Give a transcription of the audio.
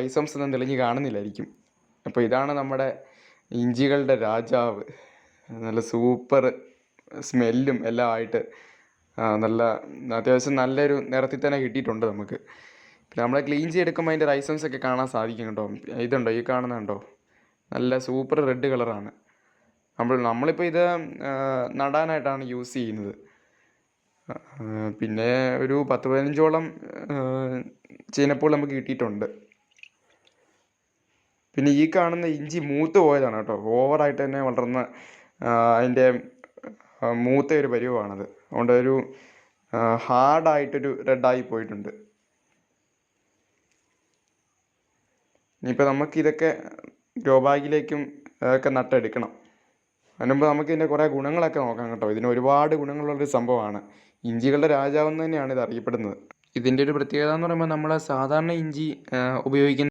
Rhizomes ഒന്നും തെളിഞ്ഞ് കാണുന്നില്ലായിരിക്കും. അപ്പോൾ ഇതാണ് നമ്മുടെ ഇഞ്ചികളുടെ രാജാവ്. നല്ല സൂപ്പർ സ്മെല്ലും എല്ലാം ആയിട്ട് നല്ല അത്യാവശ്യം നല്ലൊരു നിറത്തിൽ തന്നെ കിട്ടിയിട്ടുണ്ട് നമുക്ക്. പിന്നെ നമ്മൾ ക്ലീൻ ചെയ്തെടുക്കുമ്പോൾ അതിൻ്റെ റൈസോംസ് ഒക്കെ കാണാൻ സാധിക്കും കേട്ടോ. ഇതുണ്ടോ, ഈ കാണുന്നുണ്ടോ, നല്ല സൂപ്പർ റെഡ് കളറാണ്. നമ്മളിപ്പോൾ ഇത് നടാനായിട്ടാണ് യൂസ് ചെയ്യുന്നത്. പിന്നെ ഒരു 10-15ഓളം ചീനപ്പോൾ നമുക്ക് കിട്ടിയിട്ടുണ്ട്. പിന്നെ ഈ കാണുന്ന ഇഞ്ചി മൂത്ത് പോയതാണ് കേട്ടോ. ഓവറായിട്ട് തന്നെ വളർന്ന അതിൻ്റെ മൂത്ത ഒരു പരുവമാണത്. അതുകൊണ്ട് ഒരു ഹാർഡായിട്ടൊരു റെഡായി പോയിട്ടുണ്ട്. ഇനിയിപ്പോൾ നമുക്കിതൊക്കെ ഗ്രോ ബാഗിലേക്കും ഒക്കെ നട്ടെടുക്കണം. അതിനുമുമ്പ് നമുക്കിതിൻ്റെ കുറേ ഗുണങ്ങളൊക്കെ നോക്കാം കേട്ടോ. ഇതിന് ഒരുപാട് ഗുണങ്ങളുള്ളൊരു സംഭവമാണ്. ഇഞ്ചികളുടെ രാജാവെന്ന് തന്നെയാണ് ഇത് അറിയപ്പെടുന്നത്. ഇതിൻ്റെ ഒരു പ്രത്യേകത എന്ന് പറയുമ്പോൾ നമ്മൾ സാധാരണ ഇഞ്ചി ഉപയോഗിക്കുന്ന